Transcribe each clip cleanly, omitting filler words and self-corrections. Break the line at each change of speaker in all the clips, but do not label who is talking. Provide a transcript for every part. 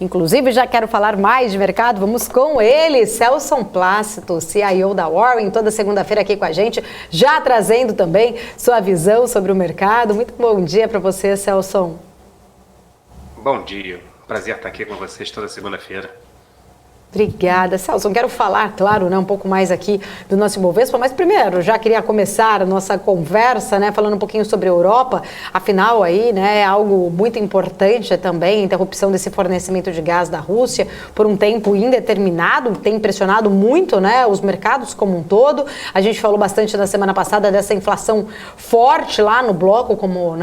Inclusive, já quero falar mais de mercado. Vamos com ele, Celson Plácido, CIO da Warren, toda segunda-feira aqui com a gente, já trazendo também sua visão sobre o mercado. Muito bom dia para você, Celson.
Bom dia, prazer estar aqui com vocês toda segunda-feira.
Obrigada, Celson. Quero falar, claro, um pouco mais aqui do nosso Ibovespa, mas primeiro já queria começar a nossa conversa, falando um pouquinho sobre a Europa. Afinal, aí, é algo muito importante também, a interrupção desse fornecimento de gás da Rússia por um tempo indeterminado, tem pressionado muito, os mercados como um todo. A gente falou bastante na semana passada dessa inflação forte lá no bloco, como,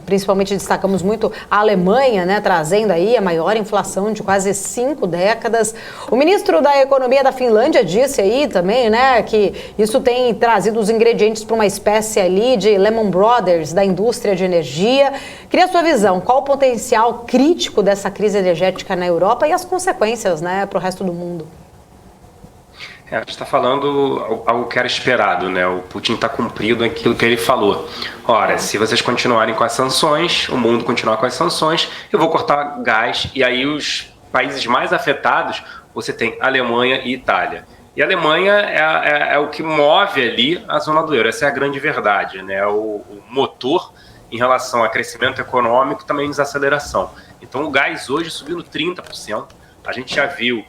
principalmente destacamos muito a Alemanha, trazendo aí a maior inflação de quase 5 décadas. O ministro da Economia da Finlândia disse aí também, que isso tem trazido os ingredientes para uma espécie ali de Lehman Brothers da indústria de energia. Queria a sua visão, qual o potencial crítico dessa crise energética na Europa e as consequências, para o resto do mundo?
A gente está falando algo que era esperado, O Putin está cumprindo aquilo que ele falou. Ora, se vocês continuarem com as sanções, o mundo continuar com as sanções, eu vou cortar gás e aí os países mais afetados, você tem Alemanha e Itália. E a Alemanha é o que move ali a zona do euro, essa é a grande verdade, o motor em relação a crescimento econômico, também desaceleração. Então o gás hoje subindo 30%, a gente já viu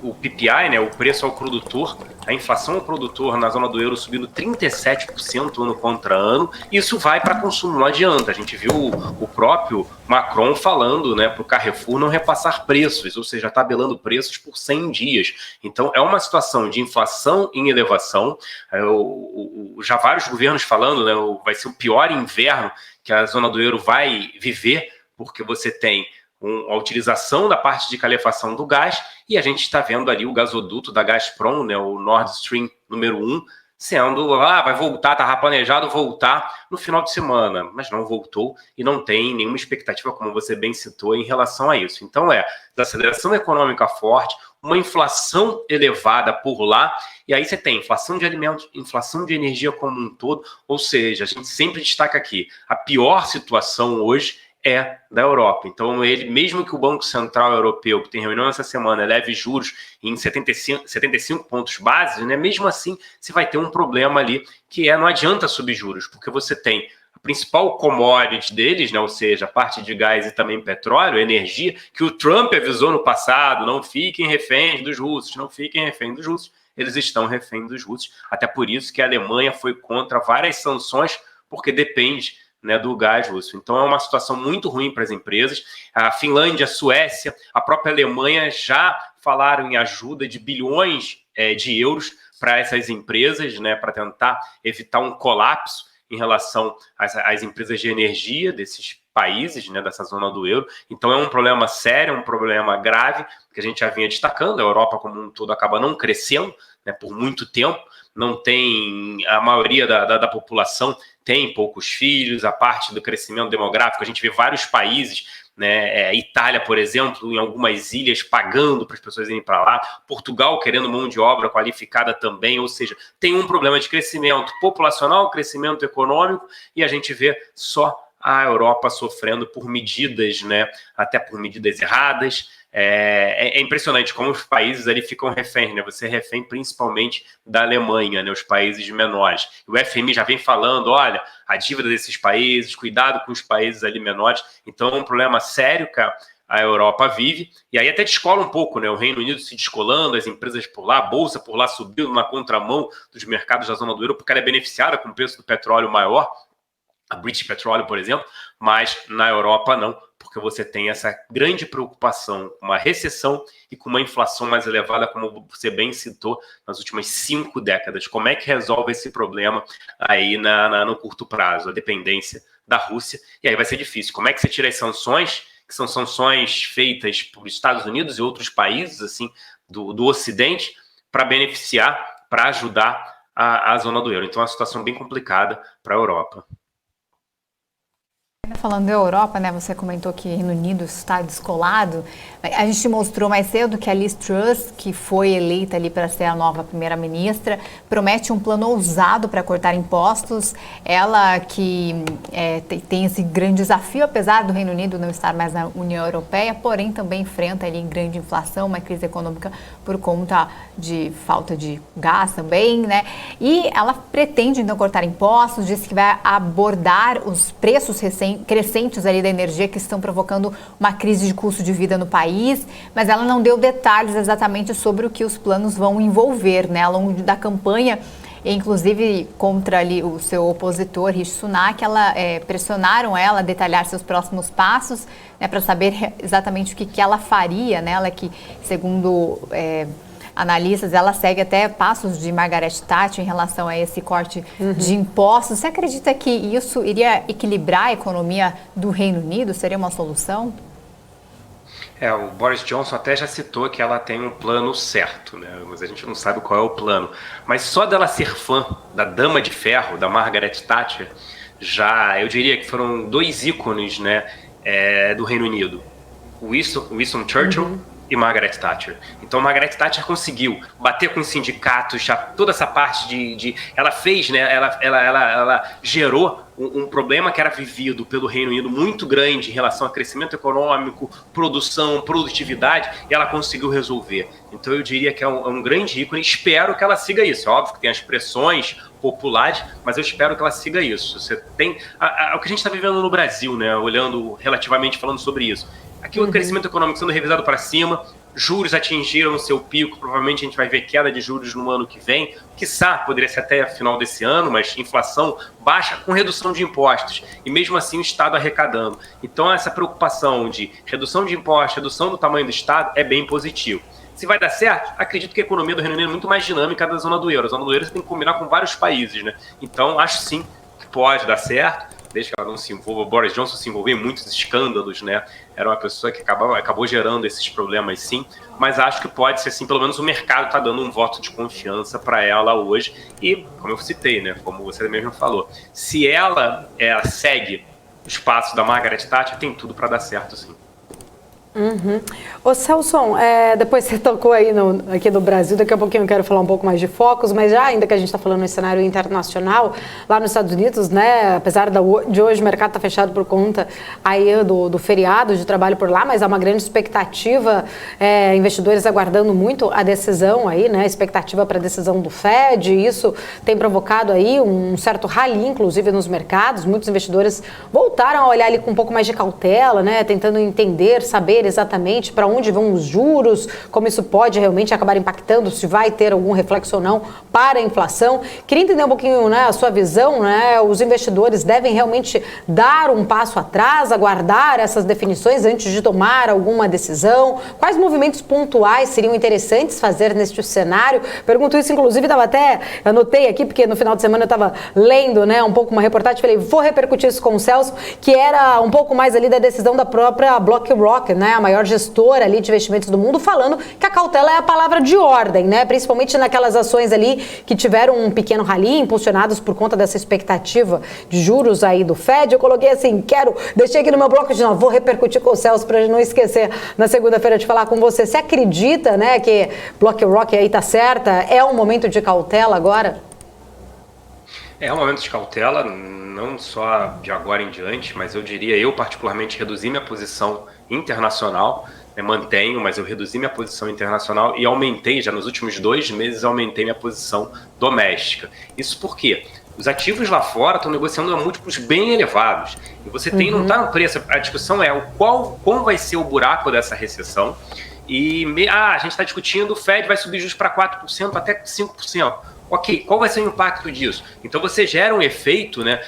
o PPI, o preço ao produtor, a inflação ao produtor na zona do euro subindo 37% ano contra ano, e isso vai para consumo, não adianta. A gente viu o próprio Macron falando para o Carrefour não repassar preços, ou seja, tabelando preços por 100 dias. Então é uma situação de inflação em elevação, já vários governos falando, vai ser o pior inverno que a zona do euro vai viver, porque você tem a utilização da parte de calefação do gás, e a gente está vendo ali o gasoduto da Gazprom, o Nord Stream número 1, sendo, vai voltar, estava planejado voltar no final de semana, mas não voltou e não tem nenhuma expectativa, como você bem citou, em relação a isso. Então desaceleração econômica forte, uma inflação elevada por lá, e aí você tem inflação de alimentos, inflação de energia como um todo, ou seja, a gente sempre destaca aqui, a pior situação hoje é da Europa. Então, mesmo que o Banco Central Europeu, que tem reunião essa semana, eleve juros em 75 pontos base, mesmo assim, você vai ter um problema ali, que não adianta subir juros, porque você tem a principal commodity deles, ou seja, a parte de gás e também petróleo, energia, que o Trump avisou no passado, não fiquem reféns dos russos, não fiquem reféns dos russos. Eles estão reféns dos russos, até por isso que a Alemanha foi contra várias sanções, porque depende do gás russo. Então é uma situação muito ruim para as empresas. A Finlândia, a Suécia, a própria Alemanha já falaram em ajuda de bilhões de euros para essas empresas, para tentar evitar um colapso em relação às empresas de energia desses países, dessa zona do euro. Então é um problema sério, um problema grave, que a gente já vinha destacando. A Europa como um todo acaba não crescendo por muito tempo, não tem, a maioria da população tem poucos filhos, a parte do crescimento demográfico, a gente vê vários países, Itália, por exemplo, em algumas ilhas pagando para as pessoas irem para lá, Portugal querendo mão de obra qualificada também, ou seja, tem um problema de crescimento populacional, crescimento econômico, e a gente vê só a Europa sofrendo por medidas, até por medidas erradas. É impressionante como os países ali ficam reféns, Você é refém principalmente da Alemanha, os países menores. O FMI já vem falando, olha, a dívida desses países, cuidado com os países ali menores. Então é um problema sério que a Europa vive, e aí até descola um pouco, o Reino Unido se descolando, as empresas por lá, a bolsa por lá subindo na contramão dos mercados da zona do euro, porque ela é beneficiada com o preço do petróleo maior, a British Petroleum, por exemplo, mas na Europa não, porque você tem essa grande preocupação com uma recessão e com uma inflação mais elevada, como você bem citou, nas últimas 5 décadas. Como é que resolve esse problema aí no curto prazo? A dependência da Rússia, e aí vai ser difícil. Como é que você tira as sanções, que são sanções feitas por Estados Unidos e outros países assim do Ocidente, para beneficiar, para ajudar a zona do euro? Então é uma situação bem complicada para a Europa.
falando da Europa, né? Você comentou que Reino Unido está descolado. A gente mostrou mais cedo que a Liz Truss, que foi eleita ali para ser a nova primeira-ministra, promete um plano ousado para cortar impostos. Ela que tem esse grande desafio, apesar do Reino Unido não estar mais na União Europeia, porém também enfrenta ali grande inflação, uma crise econômica por conta de falta de gás também, né? E ela pretende então cortar impostos, disse que vai abordar os preços crescentes ali da energia que estão provocando uma crise de custo de vida no país, mas ela não deu detalhes exatamente sobre o que os planos vão envolver, né? Ao longo da campanha, inclusive contra ali o seu opositor, Rishi Sunak, pressionaram ela a detalhar seus próximos passos, né, para saber exatamente o que ela faria, né? Ela que, segundo analistas, ela segue até passos de Margaret Thatcher em relação a esse corte de impostos. Você acredita que isso iria equilibrar a economia do Reino Unido? Seria uma solução?
O Boris Johnson até já citou que ela tem um plano certo, né? Mas a gente não sabe qual é o plano. Mas só dela ser fã da Dama de Ferro, da Margaret Thatcher, eu diria que foram 2 ícones, né, do Reino Unido. Winston Churchill e Margaret Thatcher. Então, Margaret Thatcher conseguiu bater com os sindicatos, já toda essa parte ela fez, né? Ela gerou um problema que era vivido pelo Reino Unido muito grande em relação a crescimento econômico, produção, produtividade, e ela conseguiu resolver. Então, eu diria que é um grande ícone. Espero que ela siga isso. É óbvio que tem as pressões populares, mas eu espero que ela siga isso. Você tem o que a gente está vivendo no Brasil, né? Olhando relativamente, falando sobre isso. Aqui o crescimento econômico sendo revisado para cima, juros atingiram o seu pico, provavelmente a gente vai ver queda de juros no ano que vem, quiçá poderia ser até final desse ano, mas inflação baixa com redução de impostos, e mesmo assim o Estado arrecadando. Então essa preocupação de redução de impostos, redução do tamanho do Estado é bem positivo. Se vai dar certo, acredito que a economia do Reino Unido é muito mais dinâmica da zona do euro. A zona do euro você tem que combinar com vários países, né? Então acho sim que pode dar certo, desde que ela não se envolva. O Boris Johnson se envolveu em muitos escândalos, né? Era uma pessoa que acabou gerando esses problemas, sim. Mas acho que pode ser, sim, pelo menos o mercado está dando um voto de confiança para ela hoje. E, como eu citei, né? Como você mesmo falou, se ela segue os passos da Margaret Thatcher, tem tudo para dar certo, sim.
Ô Celson, depois você tocou aí aqui no Brasil, daqui a pouquinho eu quero falar um pouco mais de focos, mas já ainda que a gente está falando no cenário internacional, lá nos Estados Unidos, né, apesar de hoje o mercado estar fechado por conta aí do feriado de trabalho por lá, mas há uma grande expectativa, investidores aguardando muito a decisão aí, né, expectativa para a decisão do Fed, e isso tem provocado aí um certo rally, inclusive nos mercados, muitos investidores voltaram a olhar ali com um pouco mais de cautela, né, tentando entender, saber exatamente para onde vão os juros, como isso pode realmente acabar impactando, se vai ter algum reflexo ou não para a inflação. Queria entender um pouquinho, né, a sua visão, né? Os investidores devem realmente dar um passo atrás, aguardar essas definições antes de tomar alguma decisão? Quais movimentos pontuais seriam interessantes fazer neste cenário? Pergunto isso, inclusive, anotei aqui, porque no final de semana eu estava lendo, né, um pouco uma reportagem, falei, vou repercutir isso com o Celso, que era um pouco mais ali da decisão da própria BlackRock, né, a maior gestora ali de investimentos do mundo, falando que a cautela é a palavra de ordem, né? Principalmente naquelas ações ali que tiveram um pequeno rally, impulsionados por conta dessa expectativa de juros aí do Fed. Eu coloquei assim, deixei aqui no meu bloco de novo, vou repercutir com o Celso para não esquecer na segunda-feira de falar com você. Você acredita, né, que BlackRock aí tá certa? É um momento de cautela agora?
É um momento de cautela, não só de agora em diante, mas eu particularmente reduzi minha posição internacional, mantenho, mas eu reduzi minha posição internacional e aumentei, já nos últimos 2 meses, aumentei minha posição doméstica. Isso porque os ativos lá fora estão negociando a múltiplos bem elevados. E você não está no preço, a discussão é como vai ser o buraco dessa recessão. E a gente está discutindo, o Fed vai subir juros para 4%, até 5%. Ok, qual vai ser o impacto disso? Então você gera um efeito, né?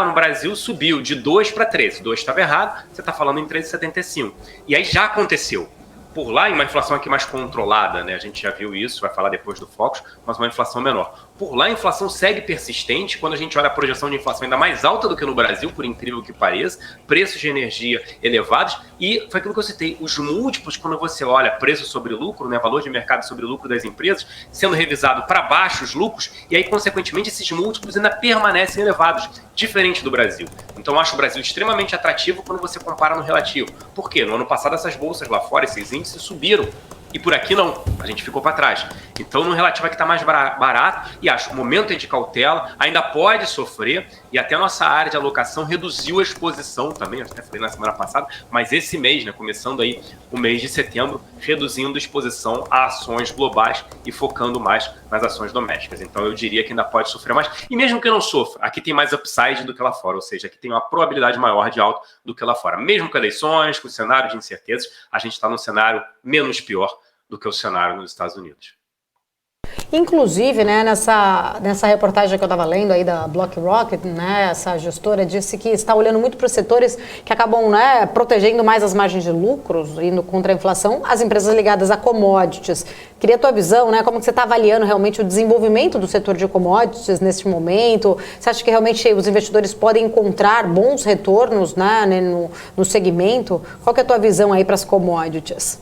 No Brasil subiu de 2 para 13. 2 estava errado, você está falando em 13,75. E aí já aconteceu. Por lá, em uma inflação aqui mais controlada, né? A gente já viu isso, vai falar depois do Focus, mas uma inflação menor. Por lá a inflação segue persistente, quando a gente olha a projeção de inflação ainda mais alta do que no Brasil, por incrível que pareça, preços de energia elevados, e foi aquilo que eu citei, os múltiplos, quando você olha preço sobre lucro, né, valor de mercado sobre lucro das empresas, sendo revisado para baixo os lucros, e aí, consequentemente, esses múltiplos ainda permanecem elevados, diferente do Brasil. Então, eu acho o Brasil extremamente atrativo quando você compara no relativo. Por quê? No ano passado, essas bolsas lá fora, esses índices subiram, e por aqui não, a gente ficou para trás. Então, no relativo aqui está mais barato, e acho que o momento é de cautela, ainda pode sofrer, e até a nossa área de alocação reduziu a exposição também, eu até falei na semana passada, mas esse mês, né, começando aí o mês de setembro, reduzindo a exposição a ações globais e focando mais nas ações domésticas. Então, eu diria que ainda pode sofrer mais, e mesmo que não sofra, aqui tem mais upside do que lá fora, ou seja, aqui tem uma probabilidade maior de alta do que lá fora. Mesmo com eleições, com o cenário de incertezas, a gente está num cenário menos pior do que o cenário nos Estados Unidos.
Inclusive, né, nessa reportagem que eu estava lendo aí da BlackRock, né, essa gestora disse que está olhando muito para os setores que acabam, né, protegendo mais as margens de lucros, indo contra a inflação, as empresas ligadas a commodities. Queria a tua visão, né, como que você está avaliando realmente o desenvolvimento do setor de commodities neste momento? Você acha que realmente os investidores podem encontrar bons retornos, né, no segmento? Qual que é a tua visão aí para as commodities?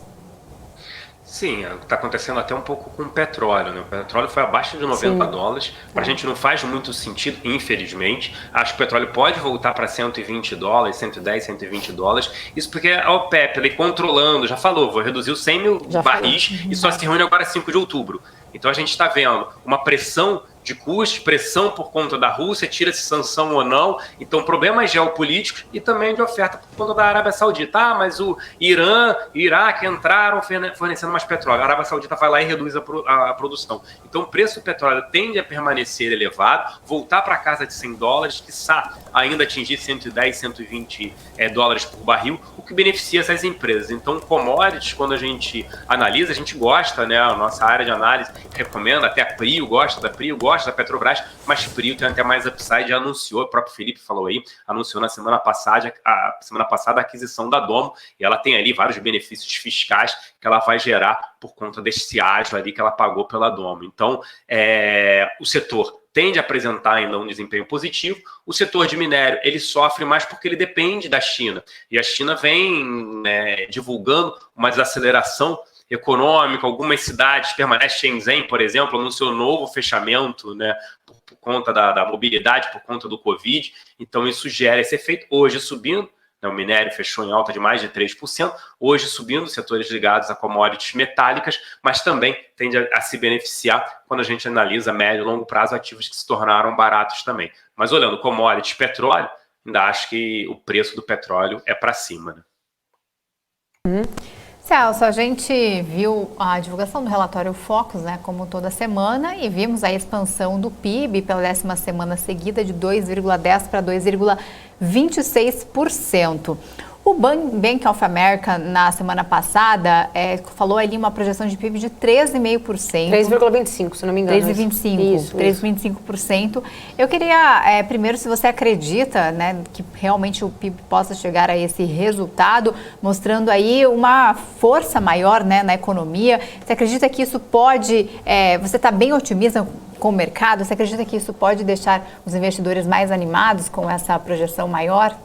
Sim, está acontecendo até um pouco com o petróleo, né? O petróleo foi abaixo de 90 dólares. Para a gente não faz muito sentido, infelizmente. Acho que o petróleo pode voltar para 120 dólares, 110, 120 dólares. Isso porque a OPEP, ele controlando, já falou, vou reduzir os 100 mil barris e só se reúne agora 5 de outubro. Então a gente está vendo uma pressão de custos, pressão por conta da Rússia, tira-se sanção ou não, então problemas geopolíticos e também de oferta por conta da Arábia Saudita. Ah, mas o Irã e o Iraque entraram fornecendo mais petróleo, a Arábia Saudita vai lá e reduz a produção. Então o preço do petróleo tende a permanecer elevado, voltar para casa de 100 dólares, quiçá ainda atingir 110, 120 dólares por barril, o que beneficia essas empresas. Então commodities, quando a gente analisa, a gente gosta, né, a nossa área de análise recomenda, até a Prio gosta da Prio, gosta da Petrobras, mas Prio tem até mais upside, já anunciou, o próprio Felipe falou aí, anunciou na semana passada a aquisição da Domo, e ela tem ali vários benefícios fiscais que ela vai gerar por conta desse ágio ali que ela pagou pela Domo. Então, o setor tende a apresentar ainda um desempenho positivo. O setor de minério, ele sofre mais porque ele depende da China, e a China vem, né, divulgando uma desaceleração econômica, algumas cidades permanecem. Shenzhen, por exemplo, anunciou novo fechamento, né, por conta da mobilidade, por conta do Covid. Então, isso gera esse efeito. Hoje subindo, né, o minério fechou em alta de mais de 3%. Hoje subindo, setores ligados a commodities metálicas, mas também tende a se beneficiar quando a gente analisa médio e longo prazo ativos que se tornaram baratos também. Mas olhando commodities, petróleo, ainda acho que o preço do petróleo é para cima, né?
Celso, a gente viu a divulgação do relatório Focus, né, como toda semana, e vimos a expansão do PIB pela 10ª semana seguida de 2,10% para 2,26%. O Bank of America, na semana passada, falou ali uma projeção de PIB de 13,5%.
3,25%, se não me engano.
3,25%. Eu queria, primeiro, se você acredita, né, que realmente o PIB possa chegar a esse resultado, mostrando aí uma força maior, né, na economia. Você acredita que isso pode... você está bem otimista com o mercado? Você acredita que isso pode deixar os investidores mais animados com essa projeção maior?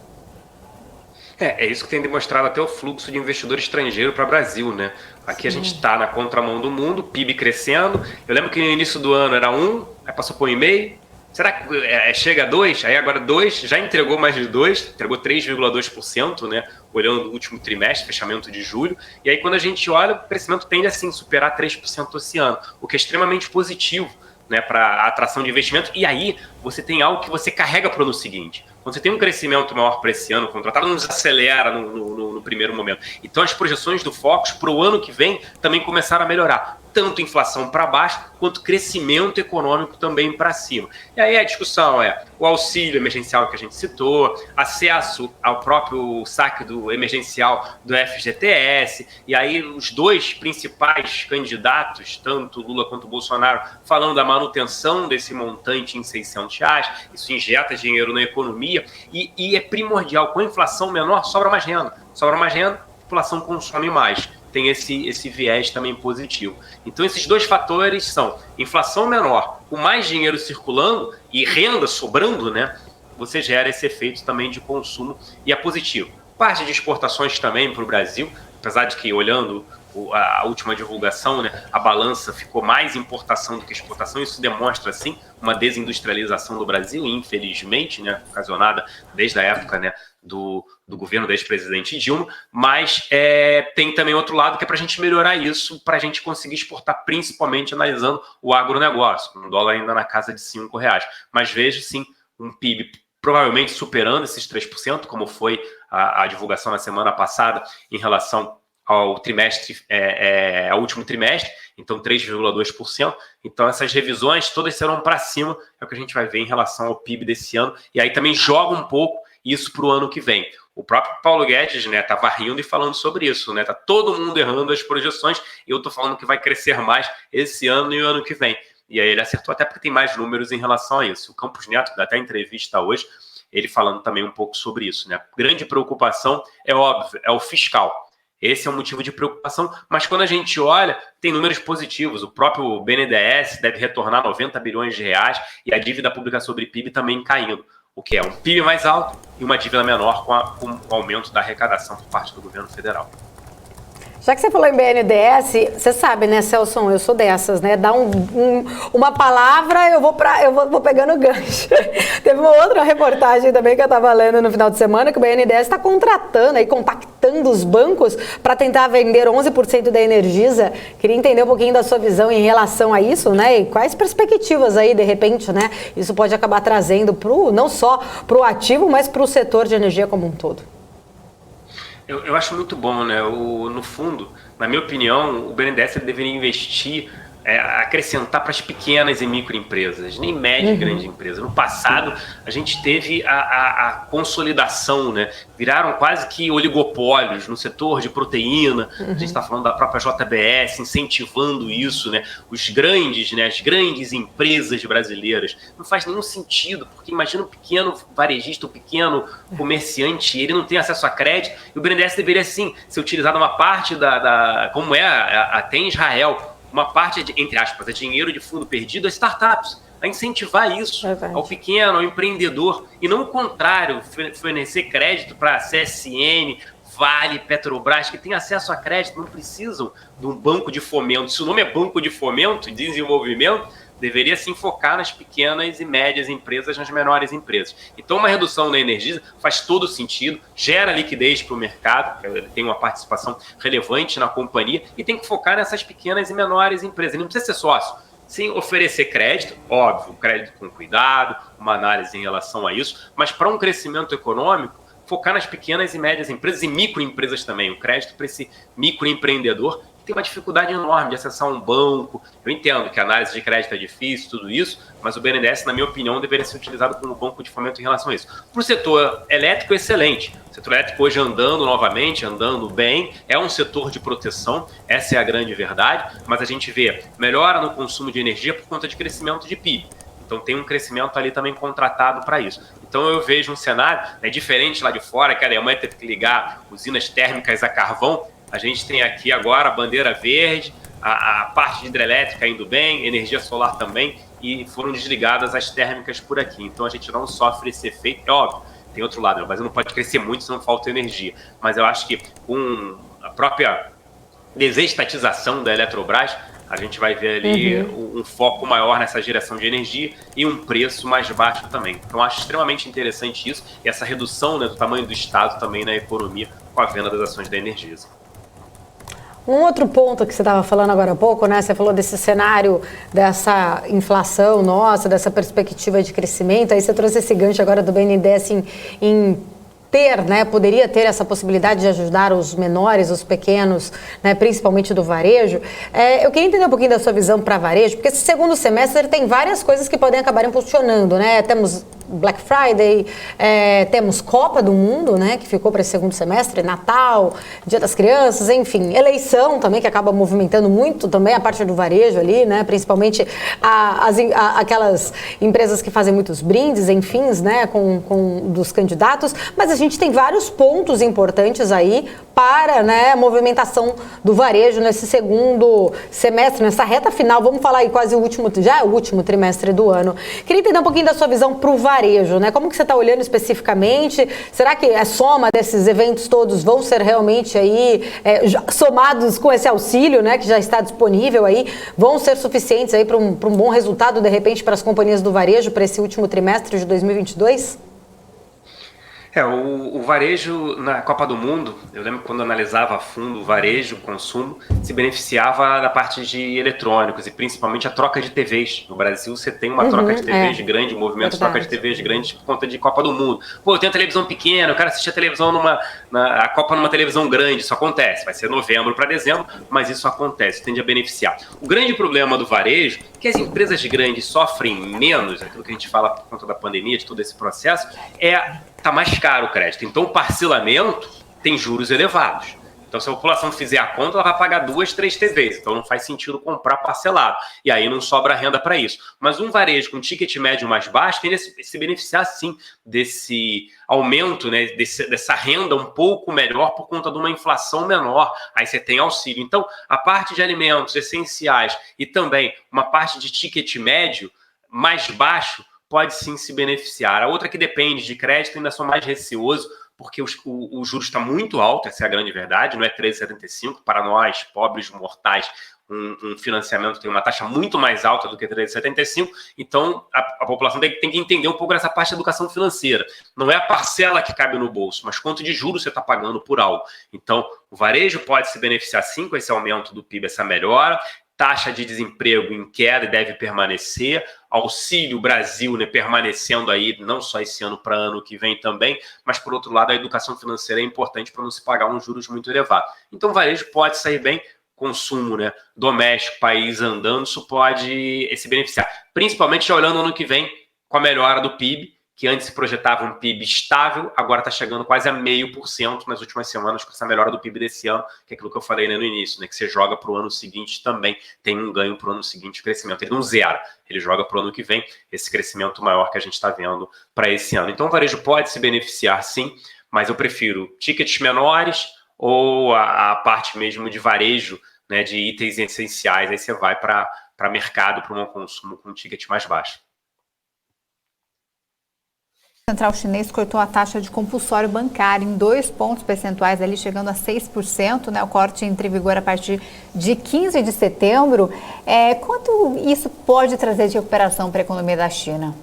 É isso que tem demonstrado até o fluxo de investidor estrangeiro para o Brasil, né? Aqui a gente está na contramão do mundo, PIB crescendo. Eu lembro que no início do ano era 1, aí passou por 1,5. Será que chega a 2? Aí agora 2, já entregou mais de 2, entregou 3,2%, né? Olhando o último trimestre, fechamento de julho. E aí quando a gente olha, o crescimento tende assim superar 3% esse ano, o que é extremamente positivo, né, para a atração de investimento. E aí você tem algo que você carrega para o ano seguinte. Quando você tem um crescimento maior para esse ano, o contratado não desacelera no primeiro momento. Então as projeções do Focus para o ano que vem também começaram a melhorar. Tanto inflação para baixo, quanto crescimento econômico também para cima. E aí a discussão é o auxílio emergencial que a gente citou, acesso ao próprio saque do emergencial do FGTS, e aí os dois principais candidatos, tanto Lula quanto Bolsonaro, falando da manutenção desse montante em R$600, isso injeta dinheiro na economia, e é primordial, com a inflação menor, sobra mais renda, a população consome mais. tem esse viés também positivo. Então, esses dois fatores são inflação menor, com mais dinheiro circulando e renda sobrando, né? Você gera esse efeito também de consumo e é positivo. Parte de exportações também para o Brasil, apesar de que, olhando a última divulgação, né, a balança ficou mais importação do que exportação. Isso demonstra, sim, uma desindustrialização do Brasil, infelizmente, né, ocasionada desde a época, né, do governo da ex-presidente Dilma, mas tem também outro lado que é para a gente melhorar isso, para a gente conseguir exportar, principalmente analisando o agronegócio, com o dólar ainda na casa de R$5. Mas vejo, sim, um PIB provavelmente superando esses 3%, como foi a divulgação na semana passada em relação ao trimestre, ao último trimestre, então 3,2%. Então essas revisões todas serão para cima, é o que a gente vai ver em relação ao PIB desse ano, e aí também joga um pouco isso para o ano que vem. O próprio Paulo Guedes, né, estava rindo e falando sobre isso, né? Tá todo mundo errando as projeções, e eu estou falando que vai crescer mais esse ano e o ano que vem. E aí ele acertou até porque tem mais números em relação a isso. O Campos Neto, que dá até entrevista hoje, ele falando também um pouco sobre isso, né? Grande preocupação, é óbvio, é o fiscal. Esse é um motivo de preocupação, mas quando a gente olha, tem números positivos. O próprio BNDES deve retornar 90 bilhões de reais e a dívida pública sobre PIB também caindo, o que é um PIB mais alto e uma dívida menor com o aumento da arrecadação por parte do governo federal.
Já que você falou em BNDES, você sabe, né, Celson, eu sou dessas, né? Dá uma palavra, eu vou pegando gancho. Teve uma outra reportagem também que eu estava lendo no final de semana, que o BNDES está contratando e contactando os bancos para tentar vender 11% da Energisa. Queria entender um pouquinho da sua visão em relação a isso, né? E quais perspectivas aí, de repente, né? Isso pode acabar trazendo não só para o ativo, mas para o setor de energia como um todo.
Eu acho muito bom, né? No fundo, na minha opinião, o BNDES deveria investir, acrescentar para as pequenas e microempresas, nem média e grande empresa. No passado, a gente teve a consolidação, né? Viraram quase que oligopólios no setor de proteína. A gente está falando da própria JBS, incentivando isso, né? As grandes empresas brasileiras. Não faz nenhum sentido, porque imagina o pequeno varejista, o pequeno comerciante, ele não tem acesso a crédito, e o BNDES deveria, sim, ser utilizado uma parte como até em Israel, uma parte, entre aspas, é dinheiro de fundo perdido a startups, a incentivar isso ao pequeno, ao empreendedor, e não o contrário, fornecer crédito para CSN, Vale, Petrobras, que tem acesso a crédito, não precisam de um banco de fomento. Se o nome é banco de fomento, de desenvolvimento, deveria se focar nas pequenas e médias empresas, nas menores empresas. Então, uma redução na Energisa faz todo sentido, gera liquidez para o mercado, tem uma participação relevante na companhia, e tem que focar nessas pequenas e menores empresas. Ele não precisa ser sócio. Sim, oferecer crédito, óbvio, crédito com cuidado, uma análise em relação a isso, mas para um crescimento econômico, focar nas pequenas e médias empresas e microempresas também. O crédito para esse microempreendedor tem uma dificuldade enorme de acessar um banco. Eu entendo que a análise de crédito é difícil, tudo isso, mas o BNDES, na minha opinião, deveria ser utilizado como banco de fomento em relação a isso. Para o setor elétrico, excelente. O setor elétrico hoje andando novamente, andando bem, é um setor de proteção, essa é a grande verdade, mas a gente vê melhora no consumo de energia por conta de crescimento de PIB. Então tem um crescimento ali também contratado para isso. Então eu vejo um cenário diferente lá de fora, que a Alemanha teve que ligar usinas térmicas a carvão. A gente tem aqui agora a bandeira verde, a parte de hidrelétrica indo bem, energia solar também, e foram desligadas as térmicas por aqui. Então a gente não sofre esse efeito. É óbvio, tem outro lado, o Brasil não pode crescer muito se não falta energia. Mas eu acho que com a própria desestatização da Eletrobras, a gente vai ver ali um foco maior nessa geração de energia e um preço mais baixo também. Então acho extremamente interessante isso, e essa redução, né, do tamanho do Estado também na economia com a venda das ações da Energisa.
Um outro ponto que você estava falando agora há pouco, né? Você falou desse cenário, dessa inflação nossa, dessa perspectiva de crescimento. Aí você trouxe esse gancho agora do BNDES em ter, né? Poderia ter essa possibilidade de ajudar os menores, os pequenos, né? Principalmente do varejo. Eu queria entender um pouquinho da sua visão para varejo, porque esse segundo semestre tem várias coisas que podem acabar impulsionando, né? Temos Black Friday, temos Copa do Mundo, né, que ficou para esse segundo semestre, Natal, Dia das Crianças, enfim, eleição também, que acaba movimentando muito também a parte do varejo ali, né, principalmente aquelas empresas que fazem muitos brindes, enfim, né, dos candidatos, mas a gente tem vários pontos importantes aí para, né, a movimentação do varejo nesse segundo semestre, nessa reta final, vamos falar aí quase o último trimestre do ano. Queria entender um pouquinho da sua visão para o varejo, né? Como que você está olhando especificamente? Será que a soma desses eventos todos vão ser realmente aí somados com esse auxílio, né, que já está disponível aí, vão ser suficientes aí para um bom resultado, de repente, para as companhias do varejo para esse último trimestre de 2022?
O varejo na Copa do Mundo, eu lembro que quando analisava a fundo o varejo, o consumo, se beneficiava da parte de eletrônicos e principalmente a troca de TVs. No Brasil você tem uma troca de TVs grande, um movimento de troca de TVs grande por conta de Copa do Mundo. Pô, eu tenho a televisão pequena, eu quero assistir a televisão a Copa numa televisão grande, isso acontece. Vai ser novembro para dezembro, mas isso acontece, tende a beneficiar. O grande problema do varejo é que as empresas grandes sofrem menos, aquilo que a gente fala por conta da pandemia, de todo esse processo, está mais caro o crédito. Então, o parcelamento tem juros elevados. Então, se a população fizer a conta, ela vai pagar 2, 3 TVs. Então, não faz sentido comprar parcelado. E aí não sobra renda para isso. Mas um varejo com ticket médio mais baixo tende a se beneficiar, sim, desse aumento, né, dessa renda um pouco melhor por conta de uma inflação menor. Aí você tem auxílio. Então, a parte de alimentos essenciais e também uma parte de ticket médio mais baixo pode sim se beneficiar. A outra que depende de crédito, ainda sou mais receoso, porque o juros está muito alto, essa é a grande verdade, não é 13,75. Para nós, pobres mortais, um financiamento tem uma taxa muito mais alta do que 13,75. Então, a população tem que entender um pouco dessa parte da educação financeira. Não é a parcela que cabe no bolso, mas quanto de juros você está pagando por algo. Então, o varejo pode se beneficiar sim com esse aumento do PIB, essa melhora. Taxa de desemprego em queda e deve permanecer, Auxílio Brasil, né, permanecendo aí, não só esse ano para ano que vem também, mas por outro lado a educação financeira é importante para não se pagar uns juros muito elevados. Então o varejo pode sair bem, consumo, né, doméstico, país andando, isso pode se beneficiar, principalmente já olhando ano que vem com a melhora do PIB, que antes se projetava um PIB estável, agora está chegando quase a 0,5% nas últimas semanas com essa melhora do PIB desse ano, que é aquilo que eu falei, né, no início, né, que você joga para o ano seguinte também, tem um ganho para o ano seguinte, crescimento. Ele não zera, ele joga para o ano que vem esse crescimento maior que a gente está vendo para esse ano. Então o varejo pode se beneficiar sim, mas eu prefiro tickets menores ou a parte mesmo de varejo, né, de itens essenciais, aí você vai para mercado, para um consumo com um ticket mais baixo.
O Central Chinês cortou a taxa de compulsório bancário em 2 pontos percentuais, ali chegando a 6%, né? O corte entra em vigor a partir de 15 de setembro. Quanto isso pode trazer de recuperação para a economia da China?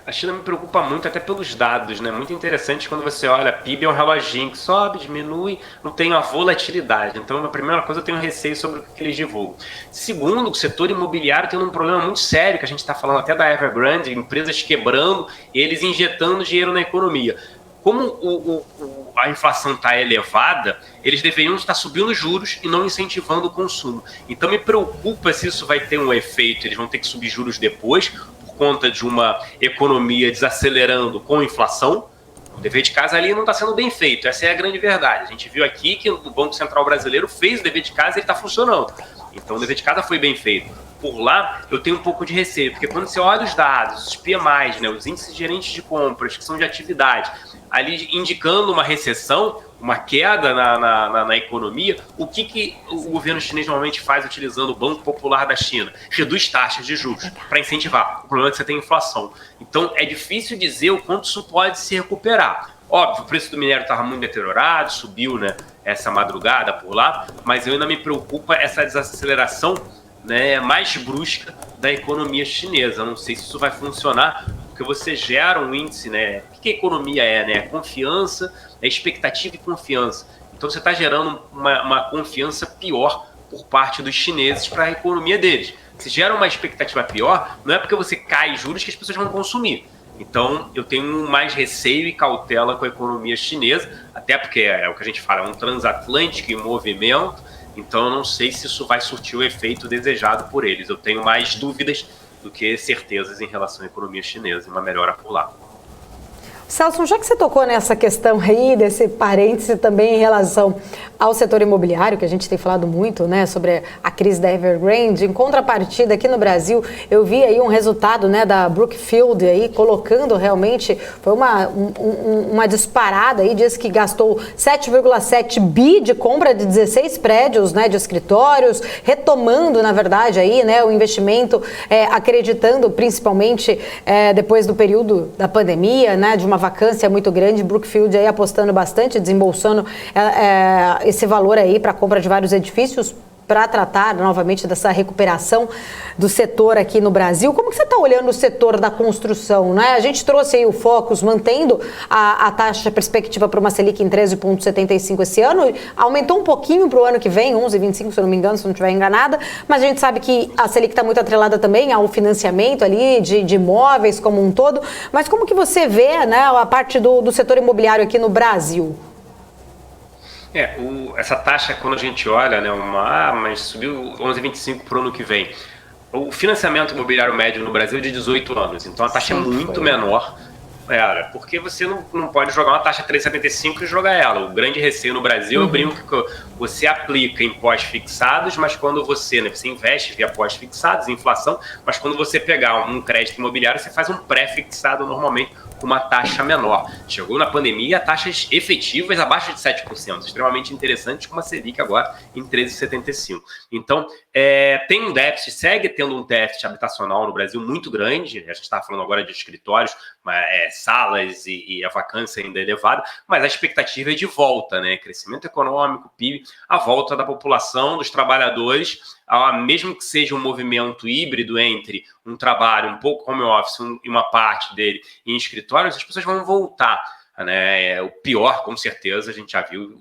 A China me preocupa muito até pelos dados, né? Muito interessante quando você olha, PIB é um reloginho que sobe, diminui, não tem uma volatilidade. Então, a primeira coisa, eu tenho receio sobre o que eles divulgam. Segundo, o setor imobiliário tem um problema muito sério, que a gente está falando até da Evergrande, empresas quebrando e eles injetando dinheiro na economia. Como a inflação está elevada, eles deveriam estar subindo juros e não incentivando o consumo. Então, me preocupa se isso vai ter um efeito, eles vão ter que subir juros depois, conta de uma economia desacelerando com inflação. O dever de casa ali não está sendo bem feito, essa é a grande verdade. A gente viu aqui que o Banco Central Brasileiro fez o dever de casa e ele está funcionando. Então o dever de casa foi bem feito. Por lá, eu tenho um pouco de receio, porque quando você olha os dados, os PMIs, né, os índices gerentes de compras, que são de atividade, ali indicando uma recessão, uma queda na economia, o que o governo chinês normalmente faz utilizando o Banco Popular da China? Reduz taxas de juros para incentivar. O problema é que você tem inflação. Então, é difícil dizer o quanto isso pode se recuperar. Óbvio, o preço do minério estava muito deteriorado, subiu, né, essa madrugada por lá, mas eu ainda me preocupa essa desaceleração, né, mais brusca da economia chinesa. Não sei se isso vai funcionar, porque você gera um índice, né? O que a economia é, né? Confiança, expectativa e confiança. Então você está gerando uma confiança pior por parte dos chineses para a economia deles. Se gera uma expectativa pior, não é porque você cai juros que as pessoas vão consumir. Então eu tenho mais receio e cautela com a economia chinesa, até porque é o que a gente fala, é um transatlântico em movimento. Então eu não sei se isso vai surtir o efeito desejado por eles. Eu tenho mais dúvidas do que certezas em relação à economia chinesa e uma melhora por lá.
Celso, já que você tocou nessa questão aí, desse parêntese também em relação ao setor imobiliário, que a gente tem falado muito, né, sobre a crise da Evergrande, em contrapartida aqui no Brasil, eu vi aí um resultado, né, da Brookfield aí, colocando realmente, foi uma disparada aí, diz que gastou 7,7 bi de compra de 16 prédios, né, de escritórios, retomando, na verdade, aí, né, o investimento, acreditando principalmente depois do período da pandemia, né, de uma vacância muito grande, Brookfield aí apostando bastante, desembolsando esse valor aí para a compra de vários edifícios para tratar novamente dessa recuperação do setor aqui no Brasil. Como que você está olhando o setor da construção, né? A gente trouxe aí o Focus, mantendo a taxa perspectiva para uma Selic em 13,75 esse ano, aumentou um pouquinho para o ano que vem, 11,25 se eu não me engano, se eu não estiver enganada, mas a gente sabe que a Selic está muito atrelada também ao financiamento ali de imóveis como um todo, mas como que você vê, né, a parte do setor imobiliário aqui no Brasil?
Essa taxa, quando a gente olha, né, mas subiu 11,25 para o ano que vem. O financiamento imobiliário médio no Brasil é de 18 anos, então a taxa é muito menor, porque você não pode jogar uma taxa 3,75 e jogar ela. O grande receio no Brasil, eu brinco que você aplica em pós-fixados, mas quando você investe via pós-fixados, inflação, mas quando você pegar um crédito imobiliário, você faz um pré-fixado normalmente, com uma taxa menor. Chegou na pandemia taxas efetivas abaixo de 7%, extremamente interessantes, com uma Selic agora em 13,75%. Então, tem um déficit, segue tendo um déficit habitacional no Brasil muito grande, a gente está falando agora de escritórios, salas e a vacância ainda é elevada, mas a expectativa é de volta, né? Crescimento econômico, PIB, a volta da população, dos trabalhadores, mesmo que seja um movimento híbrido entre um trabalho um pouco home office e uma parte dele em escritórios, as pessoas vão voltar, né? O pior, com certeza, a gente já viu,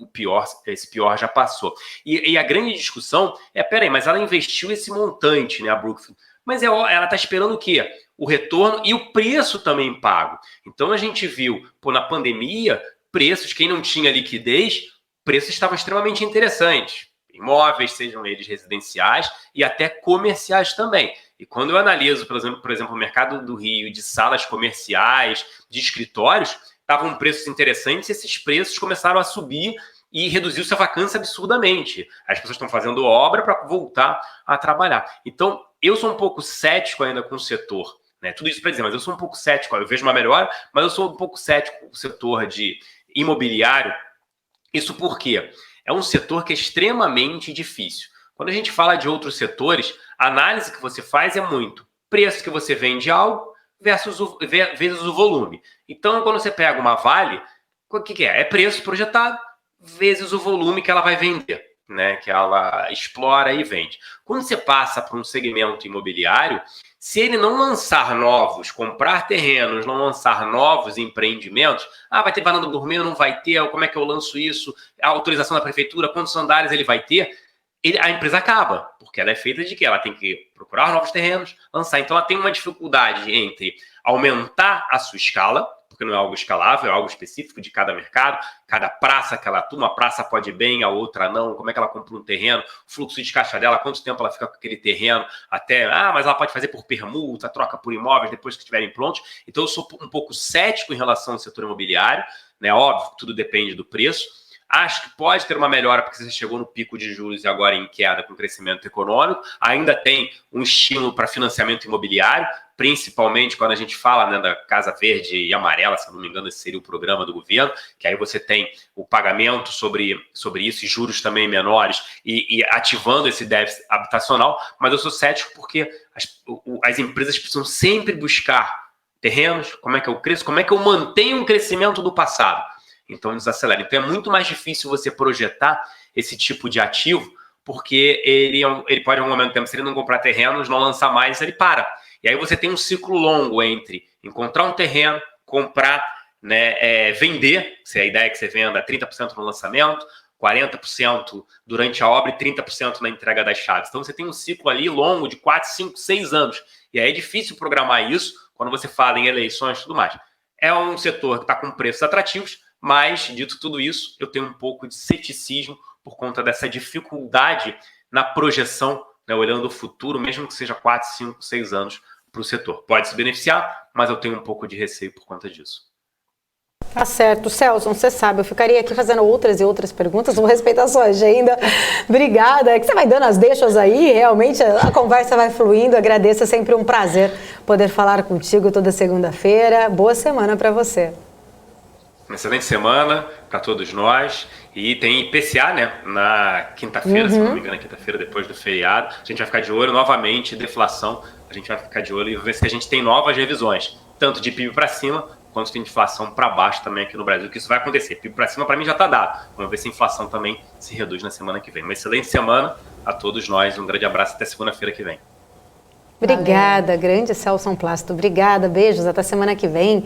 esse pior já passou. E a grande discussão peraí, mas ela investiu esse montante, né, a Brookfield, mas ela está esperando o quê? O retorno e o preço também pago. Então a gente viu, na pandemia, preços, quem não tinha liquidez, preços estavam extremamente interessantes. Imóveis, sejam eles residenciais e até comerciais também. E quando eu analiso, por exemplo, o mercado do Rio de salas comerciais, de escritórios, estavam preços interessantes e esses preços começaram a subir e reduziu-se a vacância absurdamente. As pessoas estão fazendo obra para voltar a trabalhar. Então, eu sou um pouco cético ainda com o setor, né? Tudo isso para dizer, mas eu sou um pouco cético. Eu vejo uma melhora, mas eu sou um pouco cético com o setor de imobiliário. Isso por quê? É um setor que é extremamente difícil. Quando a gente fala de outros setores, a análise que você faz é muito preço que você vende algo vezes o volume. Então, quando você pega uma Vale, o que é? É preço projetado vezes o volume que ela vai vender, né? Que ela explora e vende. Quando você passa para um segmento imobiliário, se ele não lançar novos, comprar terrenos, não lançar novos empreendimentos, vai ter varanda gourmet, não vai ter, como é que eu lanço isso? A autorização da prefeitura, quantos andares ele vai ter? A empresa acaba, porque ela é feita de quê? Ela tem que procurar novos terrenos, lançar. Então ela tem uma dificuldade entre aumentar a sua escala, porque não é algo escalável, é algo específico de cada mercado, cada praça que ela atua, uma praça pode ir bem, a outra não, como é que ela compra um terreno, fluxo de caixa dela, quanto tempo ela fica com aquele terreno, até, mas ela pode fazer por permuta, troca por imóveis depois que estiverem prontos. Então eu sou um pouco cético em relação ao setor imobiliário, né? Óbvio, tudo depende do preço. Acho que pode ter uma melhora, porque você chegou no pico de juros e agora em queda com crescimento econômico. Ainda tem um estímulo para financiamento imobiliário, principalmente quando a gente fala, né, da Casa Verde e Amarela, se não me engano, esse seria o programa do governo, que aí você tem o pagamento sobre isso e juros também menores e ativando esse déficit habitacional. Mas eu sou cético porque as empresas precisam sempre buscar terrenos, como é que eu cresço, como é que eu mantenho o crescimento do passado. Então desacelera. Então é muito mais difícil você projetar esse tipo de ativo, porque ele pode, em algum momento do tempo, se ele não comprar terrenos, não lançar mais, ele para. E aí você tem um ciclo longo entre encontrar um terreno, comprar, né, vender, se a ideia é que você venda 30% no lançamento, 40% durante a obra e 30% na entrega das chaves. Então você tem um ciclo ali longo de 4, 5, 6 anos. E aí é difícil programar isso quando você fala em eleições e tudo mais. É um setor que está com preços atrativos, mas, dito tudo isso, eu tenho um pouco de ceticismo por conta dessa dificuldade na projeção, né, olhando o futuro, mesmo que seja 4, 5, 6 anos, para o setor. Pode se beneficiar, mas eu tenho um pouco de receio por conta disso.
Tá certo. Celso, você sabe, eu ficaria aqui fazendo outras e outras perguntas, vou respeitar a sua agenda. Obrigada. É que você vai dando as deixas aí, realmente a conversa vai fluindo. Agradeço, é sempre um prazer poder falar contigo toda segunda-feira. Boa semana para você.
Uma excelente semana para todos nós. E tem IPCA, né, na quinta-feira, se não me engano, quinta-feira depois do feriado. A gente vai ficar de olho novamente, deflação. A gente vai ficar de olho e ver se a gente tem novas revisões, tanto de PIB para cima, quanto de inflação para baixo também aqui no Brasil, que isso vai acontecer. PIB para cima, para mim, já está dado. Vamos ver se a inflação também se reduz na semana que vem. Uma excelente semana a todos nós. Um grande abraço até segunda-feira que vem.
Obrigada, grande Celso Plácido. Obrigada, beijos, até semana que vem.